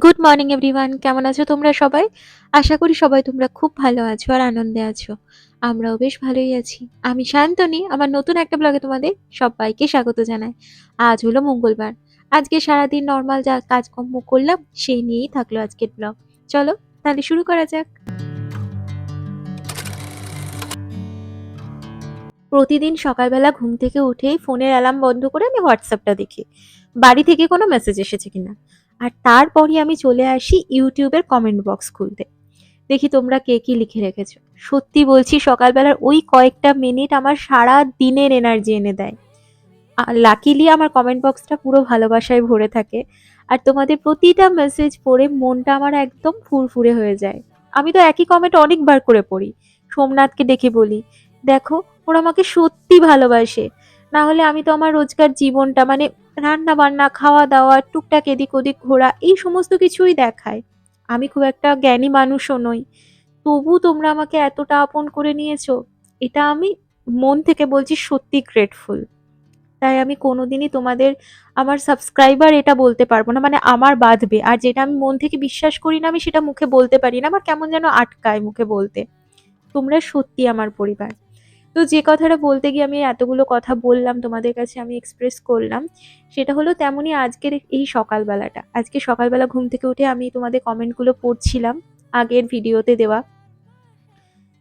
Good morning everyone, কেমন আছো তোমরা সবাই? আশা করি সবাই তোমরা খুব ভালো আছো আর আনন্দে আছো। আমরাও বেশ ভালোই আছি। আমি শান্তনী, আমার নতুন একটা ব্লগে তোমাদের সবাইকে স্বাগত জানাই। আজ হলো মঙ্গলবার। আজকে সারাদিন নর্মাল যা কাজকর্ম করলাম সেই নিয়েই থাকলো আজকের ব্লগ। চলো তাহলে শুরু করা যাক। প্রতিদিন সকালবেলা ঘুম থেকে উঠেই ফোনের অ্যালার্ম বন্ধ করে আমি হোয়াটসঅ্যাপটা দেখি, বাড়ি থেকে কোনো মেসেজ এসেছে কিনা। আর তারপরই আমি চলে আসি ইউটিউবের কমেন্ট বক্স খুলতে, দেখি তোমরা কে কি লিখে রেখেছো। সত্যি বলছি, সকালবেলার ওই কয়েকটা মিনিট আমার সারা দিনের এনার্জি এনে দেয়। আর লাকিলি আমার কমেন্ট বক্সটা পুরো ভালোবাসায় ভরে থাকে। আর তোমাদের প্রতিটা মেসেজ পড়ে মনটা আমার একদম ফুরফুরে হয়ে যায়। আমি তো একই কমেন্ট অনেকবার করে পড়ি। সোমনাথকে দেখে বলি, দেখো ওরা আমাকে সত্যি ভালোবাসে। না হলে আমি তো আমার রোজকার জীবনটা মানে রান্না বান্না, খাওয়া দাওয়া, টুকটাক এদিক ওদিক ঘোরা, এই সমস্ত কিছুই দেখায়। আমি খুব একটা জ্ঞানী মানুষও নই, তবু তোমরা আমাকে এতটা আপন করে নিয়েছো। এটা আমি মন থেকে বলছি, সত্যি গ্রেটফুল। তাই আমি কোনোদিনই তোমাদের আমার সাবস্ক্রাইবার এটা বলতে পারবো না, মানে আমার বাঁধবে। আর যেটা আমি মন থেকে বিশ্বাস করি না, আমি সেটা মুখে বলতে পারি না, আমার কেমন যেন আটকায় মুখে বলতে। তোমরা সত্যি আমার পরিবার। তো যে কথাটা বলতে গিয়ে আমি এতগুলো কথা বললাম তোমাদের কাছে, আমি এক্সপ্রেস করলাম, সেটা হলো তেমনই আজকের এই সকালবেলাটা। আজকে সকালবেলা ঘুম থেকে উঠে আমি তোমাদের কমেন্টগুলো পড়ছিলাম, আগের ভিডিওতে দেওয়া।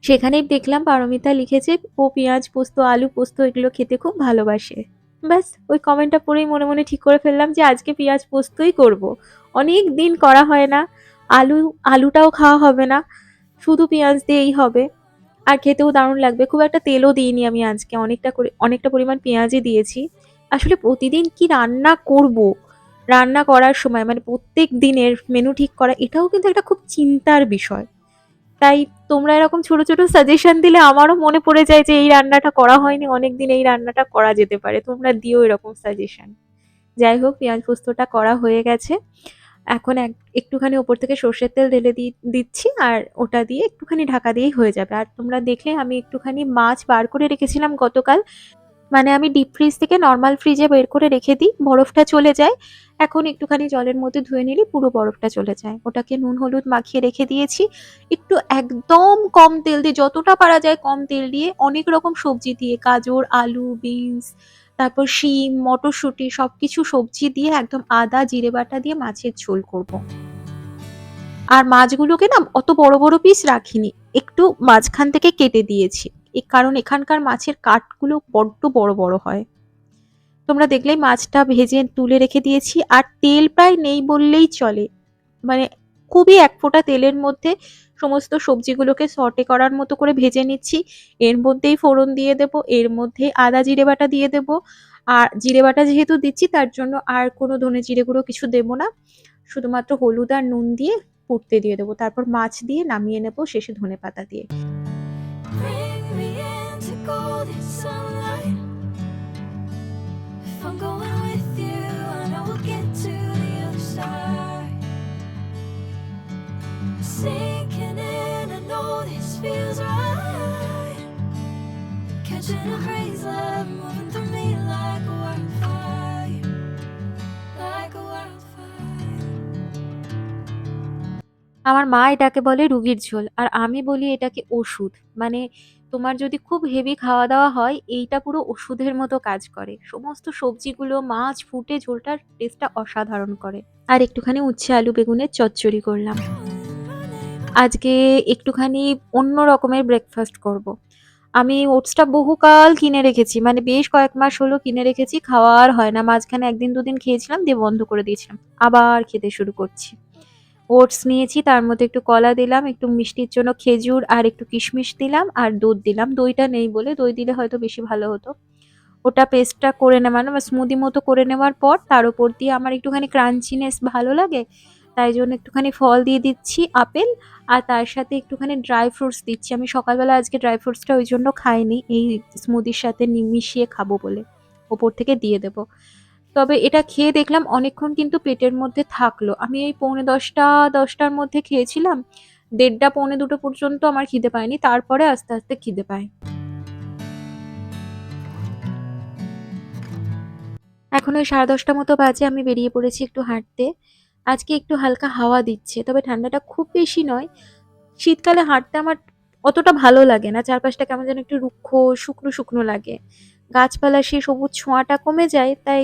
সেখানেই দেখলাম পারমিতা লিখেছে ও পেঁয়াজ পোস্ত, আলু পোস্ত এগুলো খেতে খুব ভালোবাসে। ব্যাস ওই কমেন্টটা পড়েই মনে মনে ঠিক করে ফেললাম যে আজকে পেঁয়াজ পোস্তই করব। অনেক দিন করা হয় না। আলু আলুটাও খাওয়া হবে না, শুধু পেঁয়াজ দিয়েই হবে। আর খেতেও দারুণ লাগবে। খুব একটা তেলও দিইনি আমি আজকে, অনেকটা পরিমাণ পেঁয়াজই দিয়েছি। আসলে প্রতিদিন কি রান্না করব, রান্না করার সময় মানে প্রত্যেক দিনের মেনু ঠিক করা, এটাও কিন্তু একটা খুব চিন্তার বিষয়। তাই তোমরা এরকম ছোট ছোট সাজেশন দিলে আমারও মনে পড়ে যায় যে এই রান্নাটা করা হয়নি অনেকদিন, এই রান্নাটা করা যেতে পারে। তোমরা দিও এরকম সাজেশন। যাই হোক, পেঁয়াজ পোস্তটা করা হয়ে গেছে। এখন একটুখানি ওপর থেকে সর্ষের তেল ঢেলে দিচ্ছি, আর ওটা দিয়ে একটুখানি ঢাকা দিয়েই হয়ে যাবে। আর তোমরা দেখলে আমি একটুখানি মাছ বার করে রেখেছিলাম গতকাল। মানে আমি ডিপ ফ্রিজ থেকে নরমাল ফ্রিজে বের করে রেখে দিই, বরফটা চলে যায়। এখন একটুখানি জলের মধ্যে ধুয়ে নিলে পুরো বরফটা চলে যায়। ওটাকে নুন হলুদ মাখিয়ে রেখে দিয়েছি। একটু একদম কম তেল দিয়ে, যতটা পারা যায় কম তেল দিয়ে, অনেক রকম সবজি দিয়ে, গাজর, আলু, বিনস, তারপর শিম, মটরশুঁটি, সবকিছু সবজি দিয়ে একদম আদা জিরে বাটা দিয়ে মাছের ঝোল করব। আর মাছগুলোকে না অত বড় বড় পিস রাখিনি, একটু মাঝখান থেকে কেটে দিয়েছি। কারণ এখানকার মাছের কাটগুলো বড্ড বড় বড় হয়। তোমরা দেখলেই মাছটা ভেজে তুলে রেখে দিয়েছি, আর তেল প্রায় নেই বললেই চলে। মানে খুবই এক ফোঁটা তেলের মধ্যে সমস্ত সবজিগুলোকে সটে করার মতো করে ভেজে নিচ্ছি। এর মধ্যেই ফোড়ন দিয়ে দেব, এর মধ্যে আদা জিরে বাটা দিয়ে দেব। আর জিরে বাটা যেহেতু দিচ্ছি তার জন্য আর কোনো ধনে জিরে গুঁড়ো কিছু দেব না, শুধুমাত্র হলুদ আর নুন দিয়ে ফুটতে দিয়ে দেবো, তারপর মাছ দিয়ে নামিয়ে নেবো শেষে ধনে পাতা দিয়ে। Bring me into golden sunlight. If I'm going with you, I know we'll get to the other side. Sinking in, I know this feels right. Catching a haze, love moving through me like a wildfire, like a wildfire. আমার মা এটাকে বলে রুগীর ঝোল, আর আমি বলি এটাকে ওষুধ। মানে তোমার যদি খুব হেভি খাওয়া দাওয়া হয়, এইটা পুরো ওষুধের মতো কাজ করে। সমস্ত সবজিগুলো মাছ ফুটে ঝোলটার টেস্টটা অসাধারণ করে। আর একটুখানি উচ্ছে আলু বেগুনের চচ্চড়ি করলাম। Calling my name, আজকে একটুখানি অন্য রকমের ব্রেকফাস্ট করব। আমি ওটসটা বহুকাল কিনে রেখেছি, মানে বেশ কয়েক মাস হলো কিনে রেখেছি, খাওয়া আর হয় না। মাঝখানে একদিন দুদিন খেয়েছিলাম, দিয়ে বন্ধ করে দিয়েছিলাম। আবার খেতে শুরু করছি। ওটস নিয়েছি, তার মধ্যে একটু কলা দিলাম, একটু মিষ্টির জন্য খেজুর আর একটু কিশমিশ দিলাম, আর দুধ দিলাম। দইটা নেই বলে, দই দিলে হয়তো বেশি ভালো হতো। ওটা পেস্টটা করে নেওয়ানো বা স্মুদি মতো করে নেওয়ার পর তার উপর দিয়ে আমার একটুখানি ক্রাঞ্চিনেস ভালো লাগে, তাই জন্য একটুখানি ফল দিয়ে দিচ্ছি, আপেল। আর তার সাথে একটুখানি ড্রাই ফ্রুটস দিচ্ছি। আমি সকালবেলা আজকে ড্রাই ফ্রুটসটা ওই জন্য খাইনি, এই স্মুদির সাথে মিশিয়ে খাবো বলে ওপর থেকে দিয়ে দেবো। তবে এটা খেয়ে দেখলাম অনেকক্ষণ কিন্তু পেটের মধ্যে থাকলো। আমি এই 10:45 মধ্যে খেয়েছিলাম, 1:30 2:45 পর্যন্ত আমার খিদে পায়নি, তারপরে আস্তে আস্তে খিদে পায়। এখন ওই 10:30 মতো বাজে, আমি বেরিয়ে পড়েছি একটু হাঁটতে। আজকে একটু হালকা হাওয়া দিচ্ছে, তবে ঠান্ডাটা খুব বেশি নয়। শীতকালে হাঁটতে আমার অতটা ভালো লাগে না, চারপাশটা কেমন যেন একটু রুক্ষ, শুকনো শুকনো লাগে। গাছপালার সেই সবুজ ছোঁয়াটা কমে যায়, তাই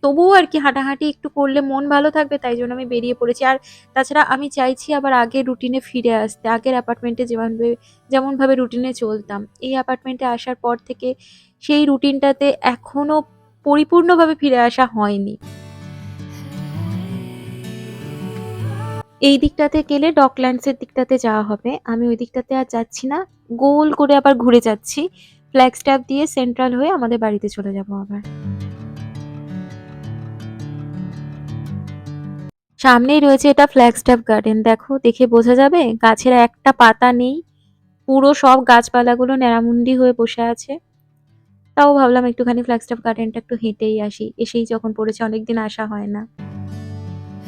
তবুও আর কি হাঁটাহাঁটি একটু করলে মন ভালো থাকবে, তাই জন্য আমি বেরিয়ে পড়েছি। আর তাছাড়া আমি চাইছি আবার আগের রুটিনে ফিরে আসতে, আগের অ্যাপার্টমেন্টে যেমনভাবে রুটিনে চলতাম। এই অ্যাপার্টমেন্টে আসার পর থেকে সেই রুটিনটাতে এখনো পরিপূর্ণভাবে ফিরে আসা হয়নি। এই দিকটাতে গেলে ডকল্যান্ডসের দিকটাতে যাওয়া হবে। আমি ওই দিকটাতে আর যাচ্ছি না। গোল করে আবার ঘুরে যাচ্ছি। ফ্ল্যাগস্টাফ দিয়ে সেন্ট্রাল হয়ে আমাদের বাড়িতে চলে যাবো আবার। সামনেই রয়েছে এটা ফ্ল্যাগস্টাফ গার্ডেন। দেখো, দেখে বোঝা যাবে গাছের একটা পাতা নেই। পুরো সব গাছপালাগুলো ন্যাড়ামুন্ডি হয়ে বসে আছে। তাও ভাবলাম একটুখানি ফ্ল্যাগস্টাফ গার্ডেনটা একটু হেঁটেই আসি। এসেই যখন পড়েছে, অনেকদিন আসা হয় না।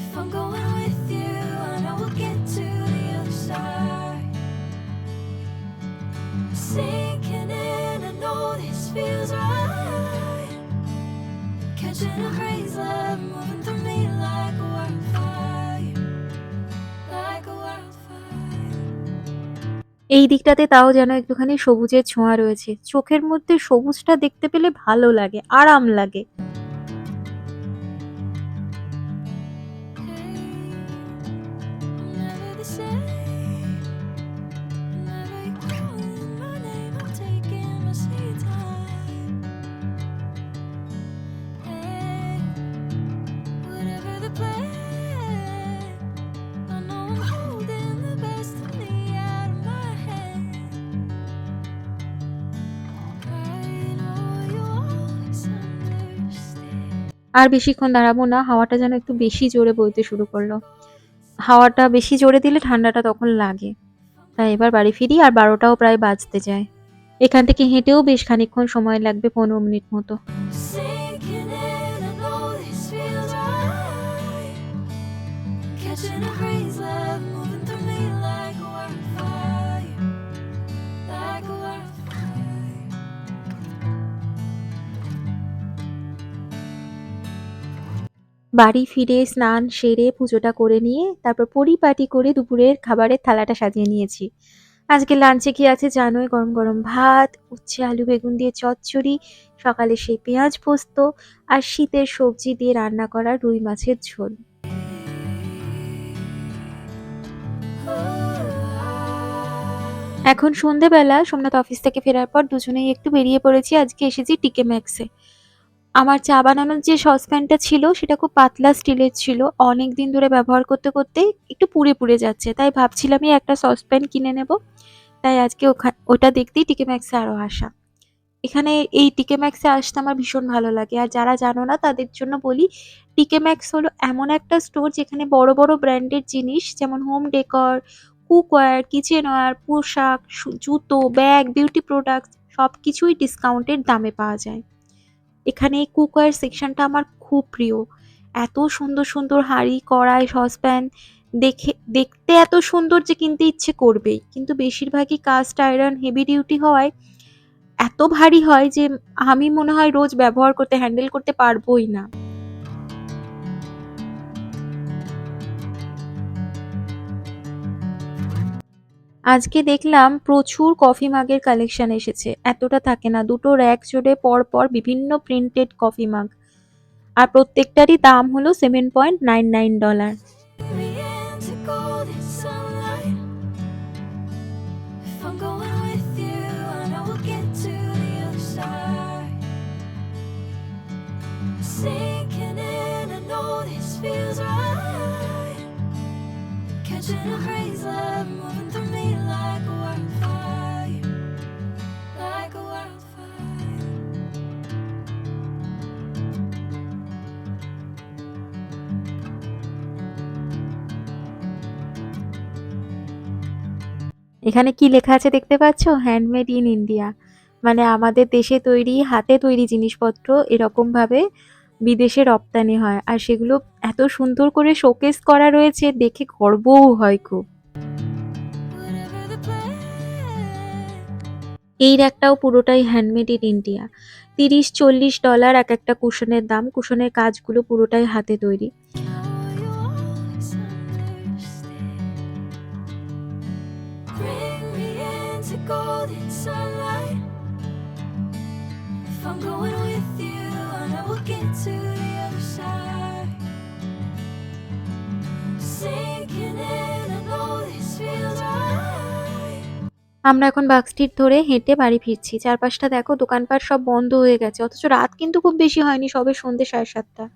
If I'm going with you, I know we'll get to the other side. Sinking in, I know this feels right. Catching a breeze, love moving through me like a wildfire, like a wildfire. এই দিকটাতে তাও যেন একটুখানি সবুজের ছোঁয়া রয়েছে। চোখের মধ্যে সবুজটা দেখতে পেলে ভালো লাগে, আরাম লাগে। Hey, I'm never the same. Whenever you're calling my name, I'm taking my sweet time. Hey, whatever the plan, I know I'm holding the best of me out of my hand. I know you'll always understand. আর বেশিক্ষণ দাঁড়াবো না, হাওয়াটা যেন একটু বেশি জোরে বইতে শুরু করলো। হাওয়াটা বেশি জোরে দিলে ঠান্ডাটা তখন লাগে। তাই এবার বাড়ি ফিরি, আর 12টাও প্রায় বাজতে যায়। এখান থেকে হেঁটেও বেশ খানিকক্ষণ সময় লাগবে, 15 মিনিট মতো। Sinking in, I know this feels right. Catching a breeze, love moving through me like a wildfire, like a wildfire. বাড়ি ফিরে স্নান সেরে পুজোটা করে নিয়ে তারপর পরিপাটি করে দুপুরের খাবারের থালাটা সাজিয়ে নিয়েছি। আজকে লাঞ্চে কি আছে জানোই, গরম গরম ভাত, উচ্ছে আলু বেগুন দিয়ে চচ্চড়ি, সকালে সেই পেঁয়াজ পোস্ত, আর শীতের সবজি দিয়ে রান্না করা রুই মাছের ঝোল। এখন সন্ধেবেলা সোমনাথ অফিস থেকে ফেরার পর দুজনেই একটু বেরিয়ে পড়েছি। আজকে এসেছি টিকে ম্যাক্সে। আমার চা বানানোর যে সসপ্যানটা ছিল সেটা খুব পাতলা স্টিলের ছিল। অনেকদিন ধরে ব্যবহার করতে করতে একটু পুড়ে পুড়ে যাচ্ছে, তাই ভাবছিলামই একটা সসপ্যান কিনে নেব। তাই আজকে ওটা দেখতেই টিকে ম্যাক্সে আরো আসা। এখানে এই টিকে ম্যাক্সে আসতে আমার ভীষণ ভালো লাগে। আর যারা জানো না তাদের জন্য বলি, টিকে ম্যাক্স হলো এমন একটা স্টোর যেখানে বড় বড় ব্র্যান্ডের জিনিস যেমন হোম ডেকর, কুকওয়্যার, কিচেনওয়্যার, পোশাক, জুতো, ব্যাগ, বিউটি প্রোডাক্টস সবকিছুই ডিসকাউন্টের দামে পাওয়া যায়। এখানে এই কুকওয়্যার সেকশনটা আমার খুব প্রিয়। এত সুন্দর সুন্দর হাঁড়ি, কড়াই, সসপ্যান, দেখতে এত সুন্দর যে কিনতে ইচ্ছে করবেই। কিন্তু বেশিরভাগই কাস্ট আয়রন, হেভি ডিউটি হওয়ায় এত ভারী হয় যে আমি মনে হয় রোজ ব্যবহার করতে, হ্যান্ডেল করতে পারবোই না। আজকে দেখলাম প্রচুর কফি মাগের কালেকশন এসেছে। এতটা থাকে না, দুটো র্যাক জুড়ে পর পর বিভিন্ন প্রিন্টেড কফি মাগ। আর প্রত্যেকটারই দাম হলো $7.99। Me into golden sunlight. If I'm going with you, I know we'll get to the other side. Sinking in, I know this feels right. Catching a breeze, love moving through me like a wildfire, like a wildfire. এখানে কি লেখা আছে দেখতে পাচ্ছ? Handmade in India. মানে আমাদের দেশে তৈরি, হাতে তৈরি জিনিসপত্র এরকম ভাবে বিদেশে রপ্তানি হয়, আর সেগুলো এত সুন্দর করে শোকেস করা রয়েছে, দেখে গর্বও হয় খুব। Whatever the plan. এই র্যাকটাও পুরোটাই হ্যান্ডমেড ইন ইন্ডিয়া। $30-40 এক একটা কুশনের দাম। কুশনের কাজগুলো পুরোটাই হাতে তৈরি। Know you always golden sunlight. If I'm going with you, I know we'll get to the other side. Sinking in, I know this feels right. আমরা এখন বাগ স্ট্রিট ধরে হেঁটে বাড়ি ফিরছি। চারপাশটা দেখো, দোকানপাট সব বন্ধ হয়ে গেছে। অথচ রাত কিন্তু খুব বেশি হয়নি, সবে সন্ধ্যে 7:30।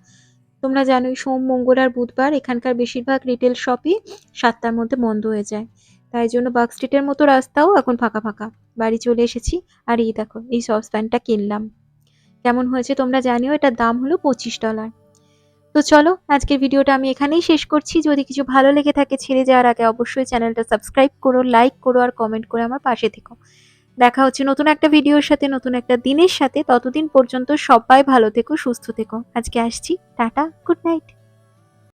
তোমরা জানোই সোম, মঙ্গল আর বুধবার এখানকার বেশিরভাগ রিটেল শপই 7টার মধ্যে বন্ধ হয়ে যায়। তাই জন্য বাগ স্ট্রিটের মতো রাস্তাও এখন ফাঁকা ফাঁকা। বাড়ি চলে এসেছি, আর এই দেখো এই সসপ্যানটা কিনলাম। কেমন হয়েছে তোমরা জানিও, এটার দাম হলো $25। তো চলো, আজকের ভিডিওটা আমি এখানেই শেষ করছি। যদি কিছু ভালো লেগে থাকে, ছেড়ে যাওয়ার আগে অবশ্যই চ্যানেলটা সাবস্ক্রাইব করো, লাইক করো আর কমেন্ট করে আমার পাশে থেকো। দেখা হচ্ছে নতুন একটা ভিডিওর সাথে, নতুন একটা দিনের সাথে। ততদিন পর্যন্ত সবাই ভালো থেকো, সুস্থ থেকো। আজকে আসছি, টাটা, গুড নাইট।